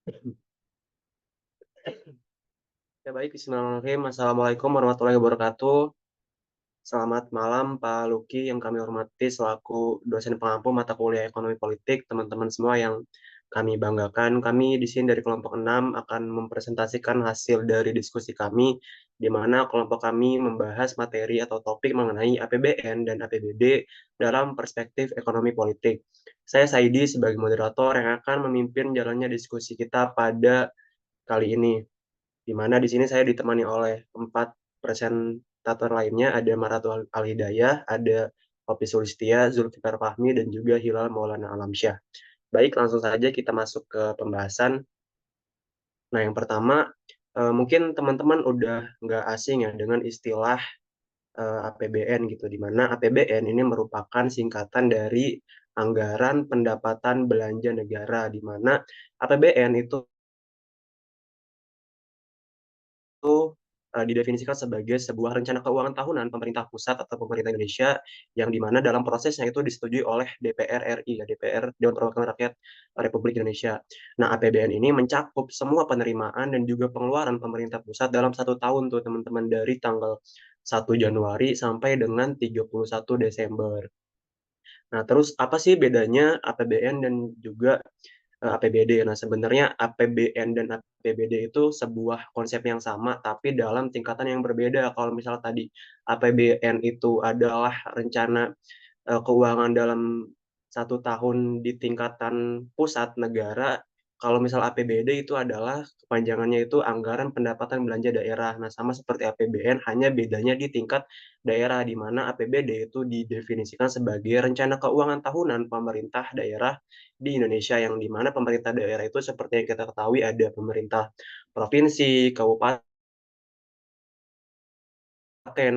Ya baik, bismillahirrahmanirrahim. Assalamualaikum warahmatullahi wabarakatuh. Selamat malam Pak Luki yang kami hormati selaku dosen pengampu mata kuliah ekonomi politik, teman-teman semua yang kami banggakan. Kami di sini dari kelompok 6 akan mempresentasikan hasil dari diskusi kami, di mana kelompok kami membahas materi atau topik mengenai APBN dan APBD dalam perspektif ekonomi politik. Saya Saidi sebagai moderator yang akan memimpin jalannya diskusi kita pada kali ini, di mana di sini saya ditemani oleh empat presentator lainnya, ada Maratu Alhidayah, ada Opi Sulistia, Zulfikar Fahmi, dan juga Hilal Maulana Alamsyah. Baik, langsung saja kita masuk ke pembahasan. Nah, yang pertama, mungkin teman-teman udah nggak asing ya dengan istilah APBN gitu, di mana APBN ini merupakan singkatan dari Anggaran Pendapatan Belanja Negara, di mana APBN itu didefinisikan sebagai sebuah rencana keuangan tahunan pemerintah pusat atau pemerintah Indonesia yang dimana dalam prosesnya itu disetujui oleh DPR RI, ya, DPR Dewan Perwakilan Rakyat Republik Indonesia. Nah, APBN ini mencakup semua penerimaan dan juga pengeluaran pemerintah pusat dalam satu tahun tuh teman-teman, dari tanggal 1 Januari sampai dengan 31 Desember. Nah, terus apa sih bedanya APBN dan juga APBD? Nah, sebenarnya APBN dan APBD itu sebuah konsep yang sama, tapi dalam tingkatan yang berbeda. Kalau misalnya tadi APBN itu adalah rencana keuangan dalam satu tahun di tingkatan pusat negara. Kalau misal APBD itu adalah kepanjangannya itu Anggaran Pendapatan Belanja Daerah. Nah, sama seperti APBN, hanya bedanya di tingkat daerah, di mana APBD itu didefinisikan sebagai rencana keuangan tahunan pemerintah daerah di Indonesia, yang di mana pemerintah daerah itu seperti yang kita ketahui ada pemerintah provinsi, kabupaten,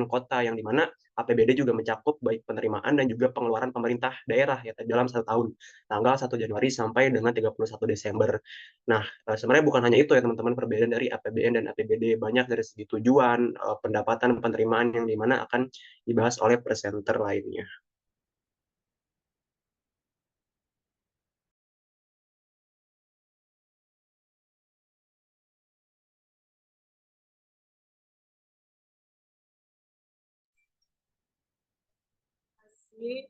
kota, yang di mana APBD juga mencakup baik penerimaan dan juga pengeluaran pemerintah daerah ya dalam satu tahun, tanggal 1 Januari sampai dengan 31 Desember. Nah, sebenarnya bukan hanya itu ya teman-teman, perbedaan dari APBN dan APBD banyak dari segi tujuan, pendapatan, penerimaan, yang di mana akan dibahas oleh presenter lainnya.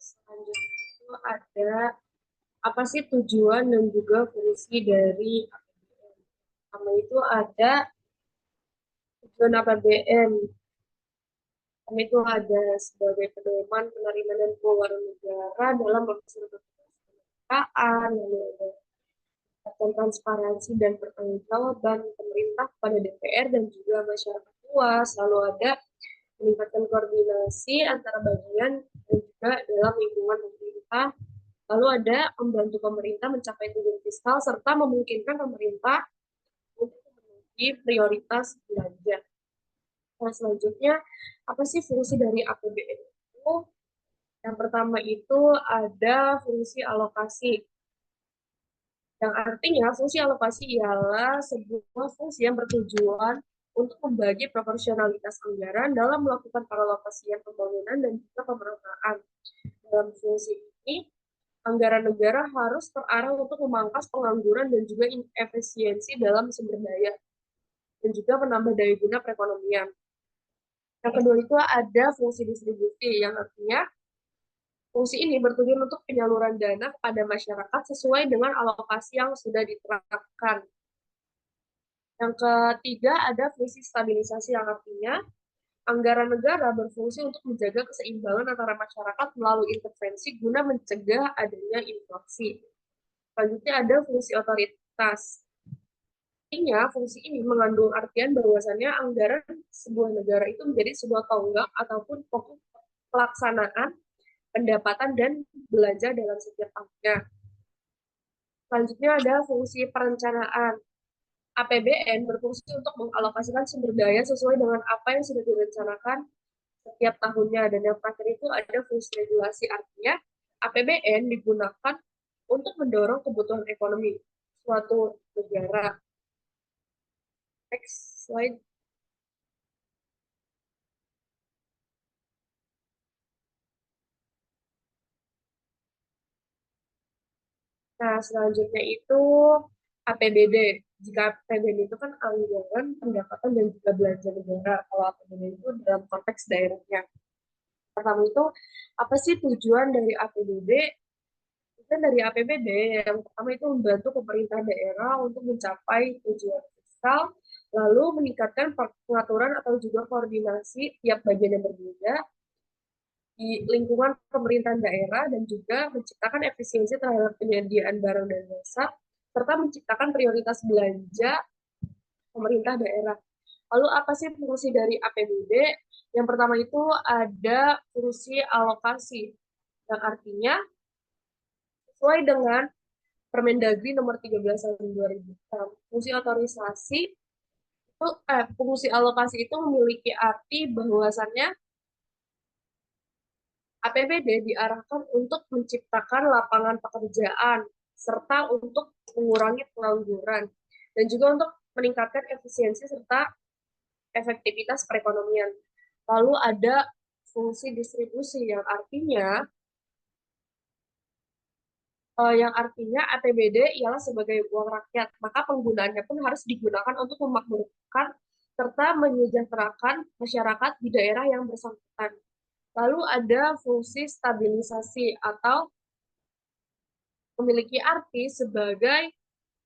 Selanjutnya itu ada apa sih tujuan dan juga fungsi dari APBN. Pertama itu ada tujuan APBN. Pertama itu ada sebagai pedoman penerimaan dan pengeluaran negara dalam melaksanakan pemerintahan, lalu ada tentang transparansi dan pertanggungjawaban pemerintah pada DPR dan juga masyarakat luas, lalu ada meningkatkan koordinasi antara bagian dan juga dalam lingkungan pemerintah. Lalu ada membantu pemerintah mencapai tujuan fiskal serta memungkinkan pemerintah untuk memenuhi prioritas belanja. Nah, selanjutnya, apa sih fungsi dari APBN itu? Yang pertama itu ada fungsi alokasi. Yang artinya fungsi alokasi ialah sebuah fungsi yang bertujuan untuk membagi proporsionalitas anggaran dalam melakukan alokasian pembangunan dan juga pemerataan. Dalam fungsi ini, anggaran negara harus terarah untuk memangkas pengangguran dan juga efisiensi dalam sumber daya dan juga menambah daya guna perekonomian. Yang kedua itu ada fungsi distribusi, yang artinya fungsi ini bertujuan untuk penyaluran dana kepada masyarakat sesuai dengan alokasi yang sudah diterapkan. Yang ketiga ada fungsi stabilisasi, yang artinya anggaran negara berfungsi untuk menjaga keseimbangan antara masyarakat melalui intervensi guna mencegah adanya inflasi. Selanjutnya ada fungsi otoritas. Artinya, fungsi ini mengandung artian bahwasannya anggaran sebuah negara itu menjadi sebuah tonggak ataupun pokok pelaksanaan pendapatan dan belanja dalam setiap tahunnya. Selanjutnya ada fungsi perencanaan. APBN berfungsi untuk mengalokasikan sumber daya sesuai dengan apa yang sudah direncanakan setiap tahunnya. Dan yang terakhir itu ada fungsi regulasi, artinya APBN digunakan untuk mendorong kebutuhan ekonomi suatu negara. Next slide. Nah, selanjutnya itu APBD. jika APBN itu kan anggaran pendapatan dan juga belanja negara. Kalau APBN itu dalam konteks daerahnya. Pertama itu, apa sih tujuan dari APBD? Tujuan dari APBD yang pertama itu membantu pemerintah daerah untuk mencapai tujuan fiskal, lalu meningkatkan pengaturan atau juga koordinasi tiap bagian yang berbeda di lingkungan pemerintahan daerah dan juga menciptakan efisiensi terhadap penyediaan barang dan jasa serta menciptakan prioritas belanja pemerintah daerah. Lalu apa sih fungsi dari APBD? Yang pertama itu ada fungsi alokasi, yang artinya sesuai dengan Permendagri nomor 13 tahun 2006. Fungsi otorisasi itu fungsi alokasi itu memiliki arti bahwasannya APBD diarahkan untuk menciptakan lapangan pekerjaan serta untuk mengurangi pengangguran dan juga untuk meningkatkan efisiensi serta efektivitas perekonomian. Lalu ada fungsi distribusi yang artinya APBD ialah sebagai uang rakyat, maka penggunaannya pun harus digunakan untuk memakmurkan serta menyejahterakan masyarakat di daerah yang bersangkutan. Lalu ada fungsi stabilisasi atau memiliki arti sebagai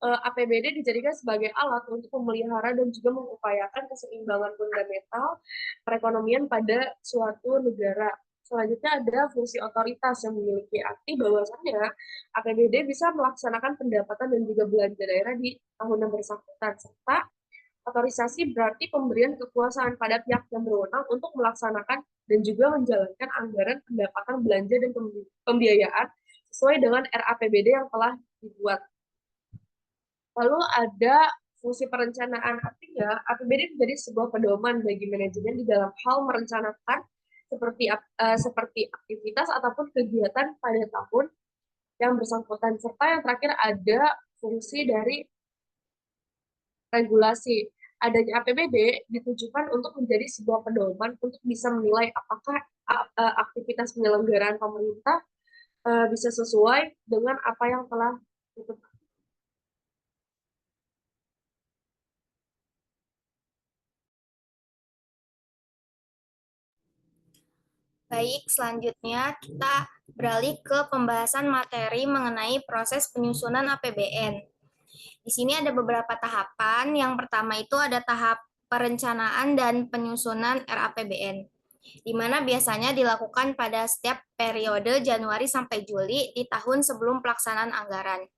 APBD dijadikan sebagai alat untuk memelihara dan juga mengupayakan keseimbangan fundamental perekonomian pada suatu negara. Selanjutnya ada fungsi otoritas yang memiliki arti bahwasannya APBD bisa melaksanakan pendapatan dan juga belanja daerah di tahun yang bersangkutan, serta otorisasi berarti pemberian kekuasaan pada pihak yang berwenang untuk melaksanakan dan juga menjalankan anggaran pendapatan belanja dan pembiayaan sesuai dengan RAPBD yang telah dibuat. Lalu ada fungsi perencanaan, artinya APBD menjadi sebuah pedoman bagi manajemen di dalam hal merencanakan seperti aktivitas ataupun kegiatan pada tahun yang bersangkutan. Serta yang terakhir ada fungsi dari regulasi. Adanya APBD ditujukan untuk menjadi sebuah pedoman untuk bisa menilai apakah aktivitas penyelenggaraan pemerintah bisa sesuai dengan apa yang telah ditetapkan. Baik, selanjutnya kita beralih ke pembahasan materi mengenai proses penyusunan APBN. Di sini ada beberapa tahapan. Yang pertama itu ada tahap perencanaan dan penyusunan RAPBN, di mana biasanya dilakukan pada setiap periode Januari sampai Juli di tahun sebelum pelaksanaan anggaran.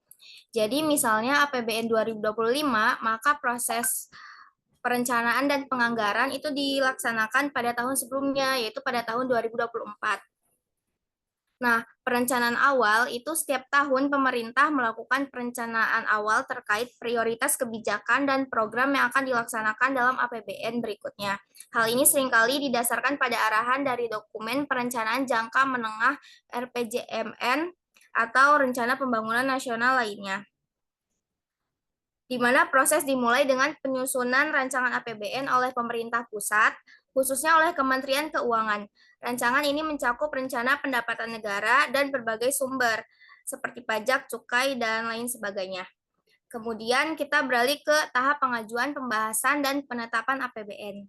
Jadi misalnya APBN 2025, maka proses perencanaan dan penganggaran itu dilaksanakan pada tahun sebelumnya, yaitu pada tahun 2024. Nah, perencanaan awal itu setiap tahun pemerintah melakukan perencanaan awal terkait prioritas kebijakan dan program yang akan dilaksanakan dalam APBN berikutnya. Hal ini seringkali didasarkan pada arahan dari dokumen perencanaan jangka menengah RPJMN atau Rencana Pembangunan Nasional lainnya, di mana proses dimulai dengan penyusunan rancangan APBN oleh pemerintah pusat, khususnya oleh Kementerian Keuangan. Rancangan ini mencakup rencana pendapatan negara dan berbagai sumber, seperti pajak, cukai, dan lain sebagainya. Kemudian kita beralih ke tahap pengajuan, pembahasan, dan penetapan APBN.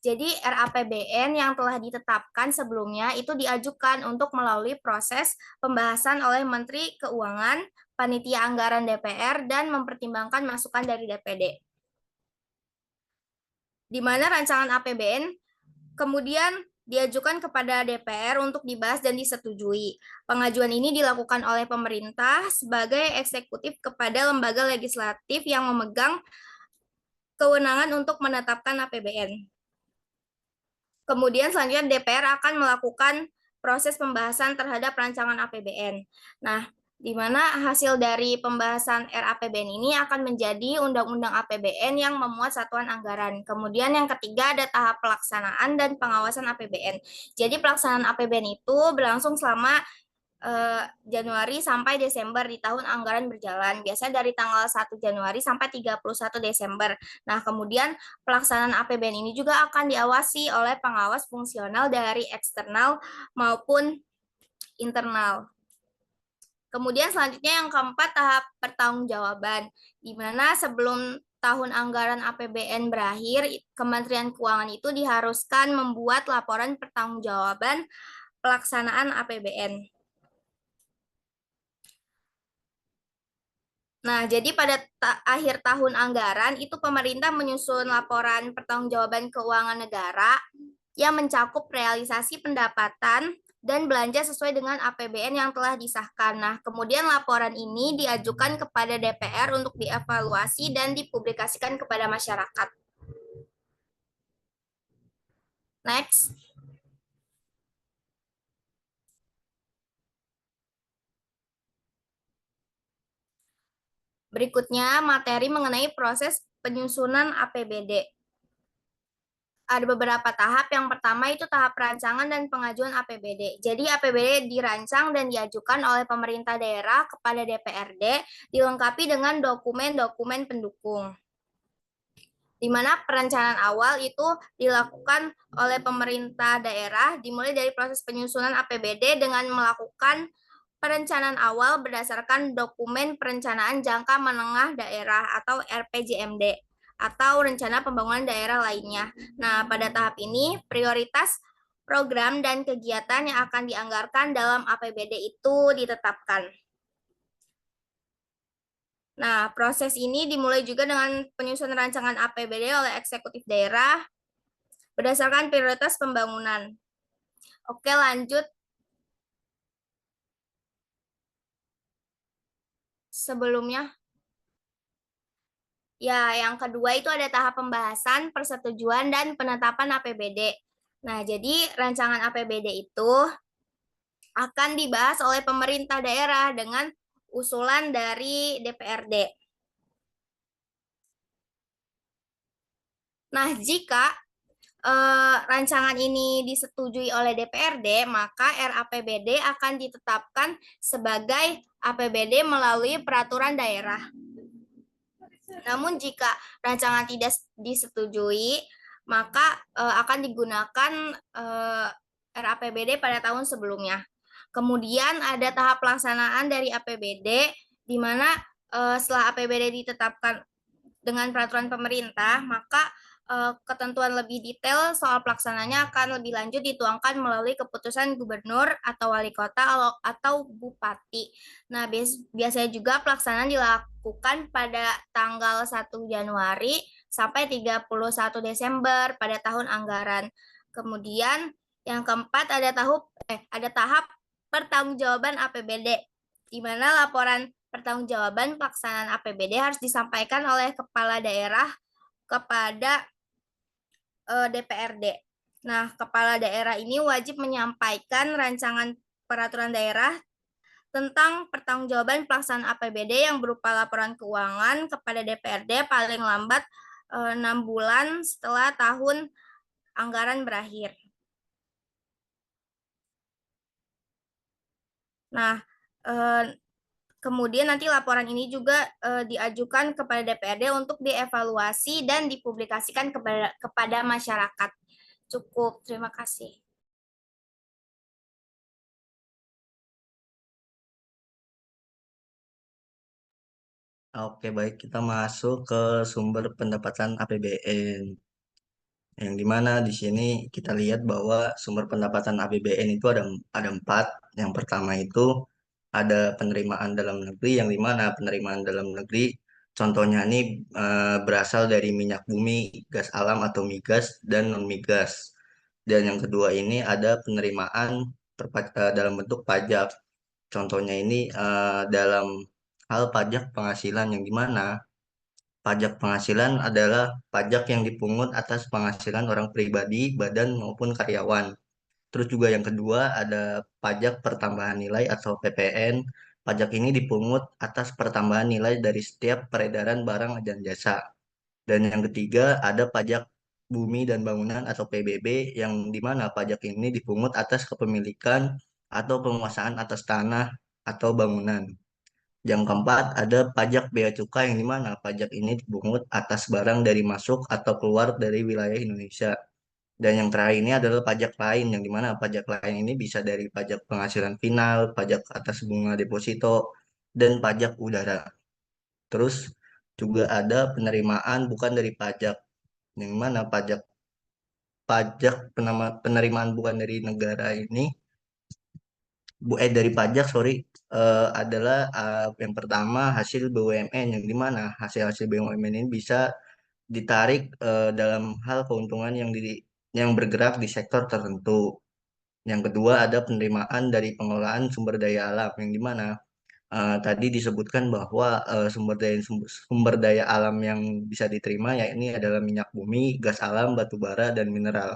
Jadi RAPBN yang telah ditetapkan sebelumnya itu diajukan untuk melalui proses pembahasan oleh Menteri Keuangan, Panitia Anggaran DPR, dan mempertimbangkan masukan dari DPD. Di mana rancangan APBN kemudian diajukan kepada DPR untuk dibahas dan disetujui. Pengajuan ini dilakukan oleh pemerintah sebagai eksekutif kepada lembaga legislatif yang memegang kewenangan untuk menetapkan APBN. Kemudian selanjutnya DPR akan melakukan proses pembahasan terhadap rancangan APBN. Nah, di mana hasil dari pembahasan RAPBN ini akan menjadi Undang-Undang APBN yang memuat satuan anggaran. Kemudian yang ketiga ada tahap pelaksanaan dan pengawasan APBN. Jadi pelaksanaan APBN itu berlangsung selama Januari sampai Desember di tahun anggaran berjalan, biasanya dari tanggal 1 Januari sampai 31 Desember. Nah, kemudian pelaksanaan APBN ini juga akan diawasi oleh pengawas fungsional dari eksternal maupun internal. Kemudian selanjutnya yang keempat tahap pertanggungjawaban, di mana sebelum tahun anggaran APBN berakhir, Kementerian Keuangan itu diharuskan membuat laporan pertanggungjawaban pelaksanaan APBN. Nah, jadi pada akhir tahun anggaran itu pemerintah menyusun laporan pertanggungjawaban keuangan negara yang mencakup realisasi pendapatan dan belanja sesuai dengan APBN yang telah disahkan. Nah, kemudian laporan ini diajukan kepada DPR untuk dievaluasi dan dipublikasikan kepada masyarakat. Next. Berikutnya, materi mengenai proses penyusunan APBD. Ada beberapa tahap. Yang pertama itu tahap perancangan dan pengajuan APBD. Jadi APBD dirancang dan diajukan oleh pemerintah daerah kepada DPRD, dilengkapi dengan dokumen-dokumen pendukung. Di mana perencanaan awal itu dilakukan oleh pemerintah daerah, dimulai dari proses penyusunan APBD dengan melakukan perencanaan awal berdasarkan dokumen perencanaan jangka menengah daerah atau RPJMD atau rencana pembangunan daerah lainnya. Nah, pada tahap ini prioritas program dan kegiatan yang akan dianggarkan dalam APBD itu ditetapkan. Nah, proses ini dimulai juga dengan penyusunan rancangan APBD oleh eksekutif daerah berdasarkan prioritas pembangunan. Oke, lanjut. Sebelumnya, ya, yang kedua itu ada tahap pembahasan, persetujuan, dan penetapan APBD. Nah, jadi rancangan APBD itu akan dibahas oleh pemerintah daerah dengan usulan dari DPRD. Nah, jika rancangan ini disetujui oleh DPRD, maka RAPBD akan ditetapkan sebagai APBD melalui peraturan daerah. Namun jika rancangan tidak disetujui, maka akan digunakan RAPBD pada tahun sebelumnya. Kemudian ada tahap pelaksanaan dari APBD, di mana setelah APBD ditetapkan dengan peraturan pemerintah, maka ketentuan lebih detail soal pelaksananya akan lebih lanjut dituangkan melalui keputusan gubernur atau wali kota atau bupati. Nah, biasanya juga pelaksanaan dilakukan pada tanggal 1 Januari sampai 31 Desember pada tahun anggaran. Kemudian yang keempat ada tahap pertanggungjawaban APBD, di mana laporan pertanggungjawaban pelaksanaan APBD harus disampaikan oleh kepala daerah kepada DPRD. Nah, kepala daerah ini wajib menyampaikan rancangan peraturan daerah tentang pertanggungjawaban pelaksanaan APBD yang berupa laporan keuangan kepada DPRD paling lambat 6 bulan setelah tahun anggaran berakhir. Nah, kemudian nanti laporan ini juga diajukan kepada DPRD untuk dievaluasi dan dipublikasikan kepada masyarakat. Cukup, terima kasih. Oke, baik. Kita masuk ke sumber pendapatan APBN. Yang dimana di sini kita lihat bahwa sumber pendapatan APBN itu ada empat. Yang pertama itu ada penerimaan dalam negeri, yang dimana penerimaan dalam negeri contohnya ini berasal dari minyak bumi, gas alam atau migas, dan non migas. Dan yang kedua ini ada penerimaan dalam bentuk pajak. Contohnya ini dalam hal pajak penghasilan, yang dimana pajak penghasilan adalah pajak yang dipungut atas penghasilan orang pribadi, badan maupun karyawan. Terus juga yang kedua ada pajak pertambahan nilai atau PPN. Pajak ini dipungut atas pertambahan nilai dari setiap peredaran barang dan jasa. Dan yang ketiga ada pajak bumi dan bangunan atau PBB, yang dimana pajak ini dipungut atas kepemilikan atau penguasaan atas tanah atau bangunan. Yang keempat, ada pajak bea cukai, yang dimana pajak ini dipungut atas barang dari masuk atau keluar dari wilayah Indonesia. Dan yang terakhir ini adalah pajak lain, yang dimana pajak lain ini bisa dari pajak penghasilan final, pajak atas bunga deposito, dan pajak udara. Terus juga ada penerimaan bukan dari pajak, yang mana pajak pajak penerimaan bukan dari negara ini dari pajak sorry, adalah yang pertama hasil BUMN, yang dimana hasil-hasil BUMN ini bisa ditarik dalam hal keuntungan yang bergerak di sektor tertentu. Yang kedua ada penerimaan dari pengelolaan sumber daya alam, yang dimana tadi disebutkan bahwa sumber daya alam yang bisa diterima yakni adalah minyak bumi, gas alam, batu bara, dan mineral.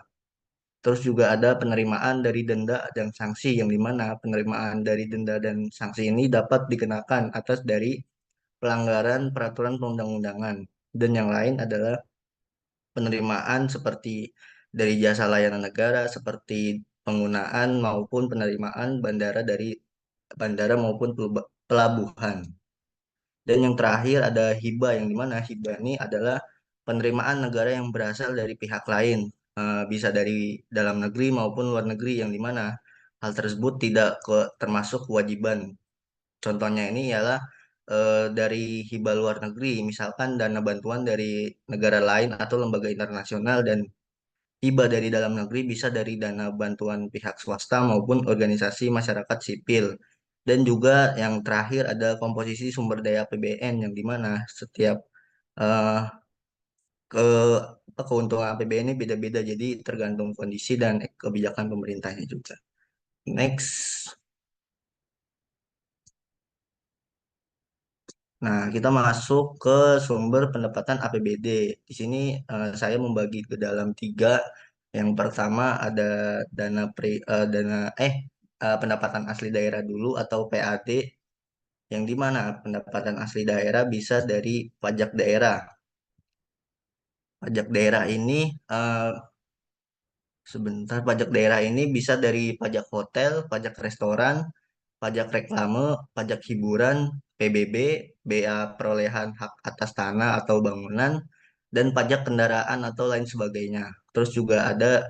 Terus juga ada penerimaan dari denda dan sanksi, yang dimana penerimaan dari denda dan sanksi ini dapat dikenakan atas dari pelanggaran peraturan perundang-undangan. Dan yang lain adalah penerimaan seperti dari jasa layanan negara, seperti penggunaan maupun penerimaan bandara dari bandara maupun pelabuhan. Dan yang terakhir ada hibah, yang dimana hibah ini adalah penerimaan negara yang berasal dari pihak lain, bisa dari dalam negeri maupun luar negeri, yang dimana hal tersebut tidak termasuk kewajiban. Contohnya ini ialah dari hibah luar negeri, misalkan dana bantuan dari negara lain atau lembaga internasional, dan hibah dari dalam negeri bisa dari dana bantuan pihak swasta maupun organisasi masyarakat sipil. Dan juga yang terakhir ada komposisi sumber daya APBN, yang dimana setiap eh, ke keuntungan APBN ini beda-beda, jadi tergantung kondisi dan kebijakan pemerintahnya juga. Next. Nah, kita masuk ke sumber pendapatan APBD. Di sini saya membagi ke dalam tiga. Yang pertama ada dana pri, eh, dana pendapatan asli daerah dulu atau PAD, yang dimana pendapatan asli daerah bisa dari pajak daerah. Pajak daerah ini eh, Sebentar, pajak daerah ini bisa dari pajak hotel, pajak restoran, pajak reklame, pajak hiburan, PBB, bea perolehan hak atas tanah atau bangunan, dan pajak kendaraan atau lain sebagainya. Terus juga ada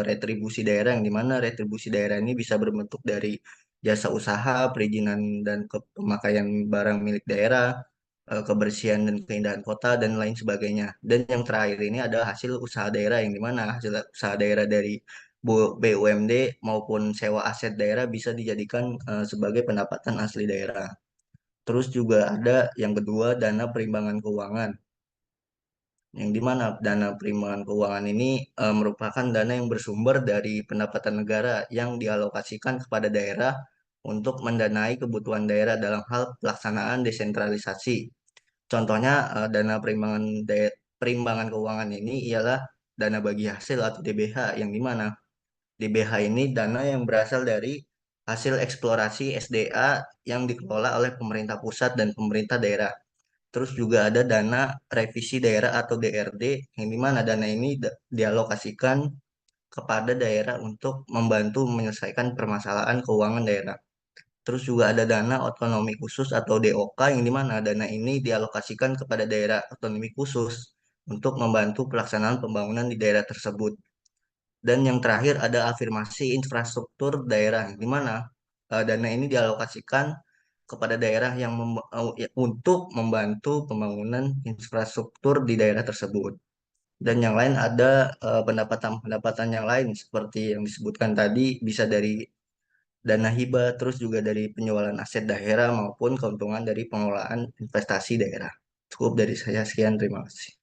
retribusi daerah, yang dimana retribusi daerah ini bisa berbentuk dari jasa usaha, perizinan dan pemakaian barang milik daerah, kebersihan dan keindahan kota, dan lain sebagainya. Dan yang terakhir ini ada hasil usaha daerah, yang dimana hasil usaha daerah dari BUMD maupun sewa aset daerah bisa dijadikan sebagai pendapatan asli daerah. Terus juga ada yang kedua, dana perimbangan keuangan, yang dimana dana perimbangan keuangan ini merupakan dana yang bersumber dari pendapatan negara yang dialokasikan kepada daerah untuk mendanai kebutuhan daerah dalam hal pelaksanaan desentralisasi. Contohnya dana perimbangan keuangan ini ialah dana bagi hasil atau DBH, yang dimana DBH ini dana yang berasal dari hasil eksplorasi SDA yang dikelola oleh pemerintah pusat dan pemerintah daerah. Terus juga ada dana revisi daerah atau DRD, yang dimana dana ini dialokasikan kepada daerah untuk membantu menyelesaikan permasalahan keuangan daerah. Terus juga ada dana otonomi khusus atau DOK, yang dimana dana ini dialokasikan kepada daerah otonomi khusus untuk membantu pelaksanaan pembangunan di daerah tersebut. Dan yang terakhir ada afirmasi infrastruktur daerah, di mana dana ini dialokasikan kepada daerah yang ya, untuk membantu pembangunan infrastruktur di daerah tersebut. Dan yang lain ada pendapatan-pendapatan yang lain seperti yang disebutkan tadi, bisa dari dana hibah, terus juga dari penjualan aset daerah maupun keuntungan dari pengelolaan investasi daerah. Cukup dari saya, sekian, terima kasih.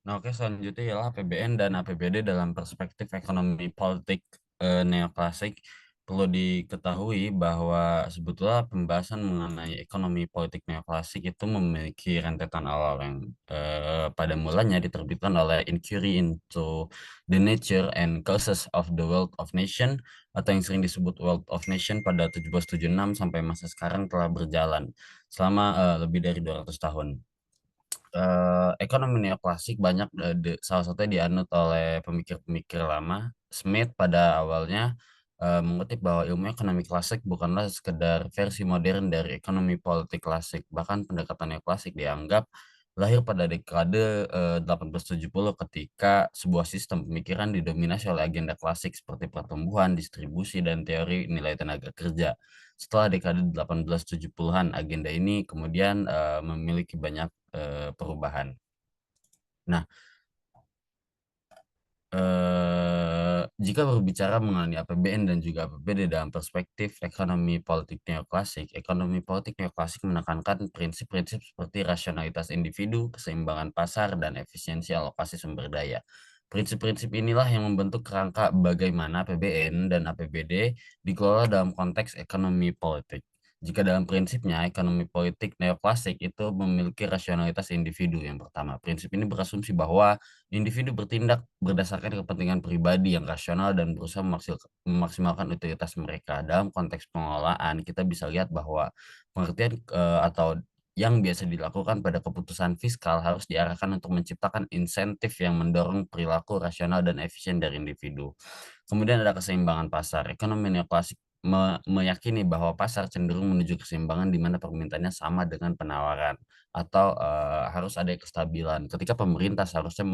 Nah, oke, selanjutnya ialah APBN dan APBD dalam perspektif ekonomi politik neoklasik. Perlu diketahui bahwa sebetulnya pembahasan mengenai ekonomi politik neoklasik itu memiliki rentetan awal yang pada mulanya diterbitkan oleh Inquiry into the Nature and Causes of the Wealth of Nation, atau yang sering disebut Wealth of Nation, pada 1776 sampai masa sekarang telah berjalan selama lebih dari 200 tahun. Ekonomi neoklasik banyak salah satunya dianut oleh pemikir-pemikir lama. Smith pada awalnya mengutip bahwa ilmu ekonomi klasik bukanlah sekedar versi modern dari ekonomi politik klasik. Bahkan pendekatan neoklasik dianggap lahir pada dekade 1870 ketika sebuah sistem pemikiran didominasi oleh agenda klasik seperti pertumbuhan, distribusi, dan teori nilai tenaga kerja. Setelah dekade 1870-an, agenda ini kemudian memiliki banyak perubahan. Nah, jika berbicara mengenai APBN dan juga APBD dalam perspektif ekonomi politik neoklasik menekankan prinsip-prinsip seperti rasionalitas individu, keseimbangan pasar, dan efisiensi alokasi sumber daya. Prinsip-prinsip inilah yang membentuk kerangka bagaimana APBN dan APBD dikelola dalam konteks ekonomi politik. Jika dalam prinsipnya, ekonomi politik neoklasik itu memiliki rasionalitas individu yang pertama. Prinsip ini berasumsi bahwa individu bertindak berdasarkan kepentingan pribadi yang rasional dan berusaha memaksimalkan utilitas mereka. Dalam konteks pengelolaan, kita bisa lihat bahwa pengertian atau yang biasa dilakukan pada keputusan fiskal harus diarahkan untuk menciptakan insentif yang mendorong perilaku rasional dan efisien dari individu. Kemudian ada keseimbangan pasar. Ekonomi neoklasik meyakini bahwa pasar cenderung menuju keseimbangan di mana permintaannya sama dengan penawaran atau harus ada kestabilan. Ketika pemerintah seharusnya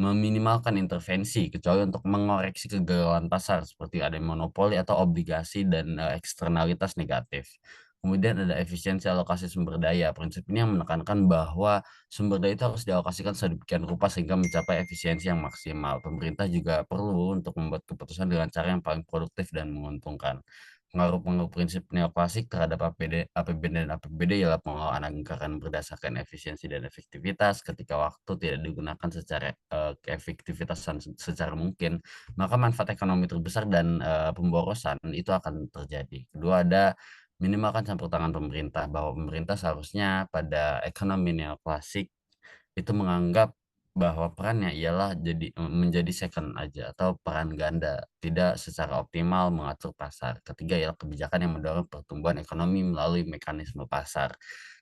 meminimalkan intervensi kecuali untuk mengoreksi kegalauan pasar seperti ada monopoli atau obligasi dan eksternalitas negatif. Kemudian ada efisiensi alokasi sumber daya. Prinsip ini yang menekankan bahwa sumber daya itu harus dialokasikan sedemikian rupa sehingga mencapai efisiensi yang maksimal. Pemerintah juga perlu untuk membuat keputusan dengan cara yang paling produktif dan menguntungkan. Pengaruh-pengaruh prinsip neoklasik terhadap APBN dan APBD ialah pengelolaan anggaran berdasarkan efisiensi dan efektivitas. Ketika waktu tidak digunakan secara keefektivitasan secara mungkin, maka manfaat ekonomi terbesar dan pemborosan itu akan terjadi. Kedua, ada minimalkan campur tangan pemerintah, bahwa pemerintah seharusnya pada ekonomi neoklasik itu menganggap bahwa perannya ialah menjadi second aja atau peran ganda, tidak secara optimal mengatur pasar. Ketiga ialah kebijakan yang mendorong pertumbuhan ekonomi melalui mekanisme pasar,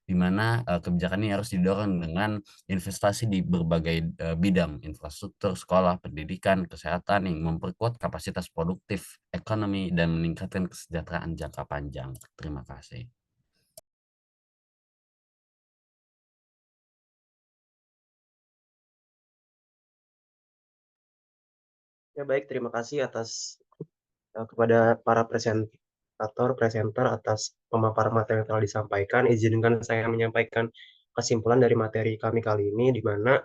di mana kebijakan ini harus didorong dengan investasi di berbagai bidang, infrastruktur, sekolah, pendidikan, kesehatan yang memperkuat kapasitas produktif ekonomi dan meningkatkan kesejahteraan jangka panjang. Terima kasih. Ya baik, terima kasih atas kepada para presenter atas pemaparan materi yang telah disampaikan. Izinkan saya menyampaikan kesimpulan dari materi kami kali ini, di mana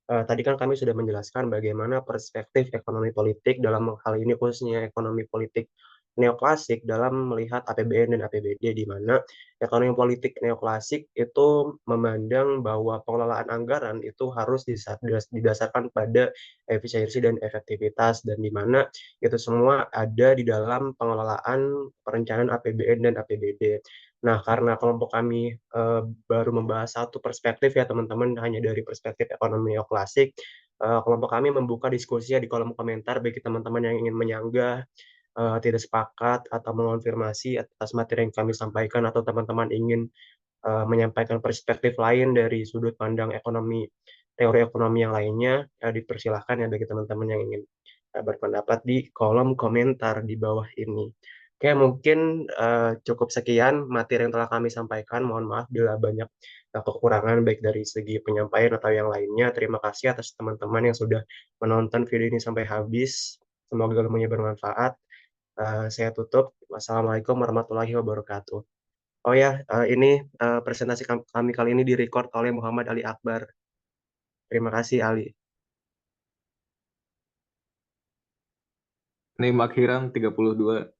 tadi kan kami sudah menjelaskan bagaimana perspektif ekonomi politik dalam hal ini khususnya ekonomi politik neoklasik dalam melihat APBN dan APBD, di mana ekonomi politik neoklasik itu memandang bahwa pengelolaan anggaran itu harus didasarkan pada efisiensi dan efektivitas, dan di mana itu semua ada di dalam pengelolaan perencanaan APBN dan APBD. Nah, karena kelompok kami baru membahas satu perspektif ya teman-teman, hanya dari perspektif ekonomi neoklasik, kelompok kami membuka diskusinya di kolom komentar bagi teman-teman yang ingin menyanggah, tidak sepakat atau mengonfirmasi atas materi yang kami sampaikan, atau teman-teman ingin menyampaikan perspektif lain dari sudut pandang ekonomi, teori ekonomi yang lainnya, dipersilahkan ya bagi teman-teman yang ingin berpendapat di kolom komentar di bawah ini. Oke, mungkin cukup sekian materi yang telah kami sampaikan. Mohon maaf bila banyak kekurangan baik dari segi penyampaian atau yang lainnya. Terima kasih atas teman-teman yang sudah menonton video ini sampai habis. Semoga ilmunya bermanfaat. Saya tutup. Wassalamualaikum warahmatullahi wabarakatuh. Oh ya, ini presentasi kami kali ini direcord oleh Muhammad Ali Akbar. Terima kasih, Ali. Ini Mak Hiram 32.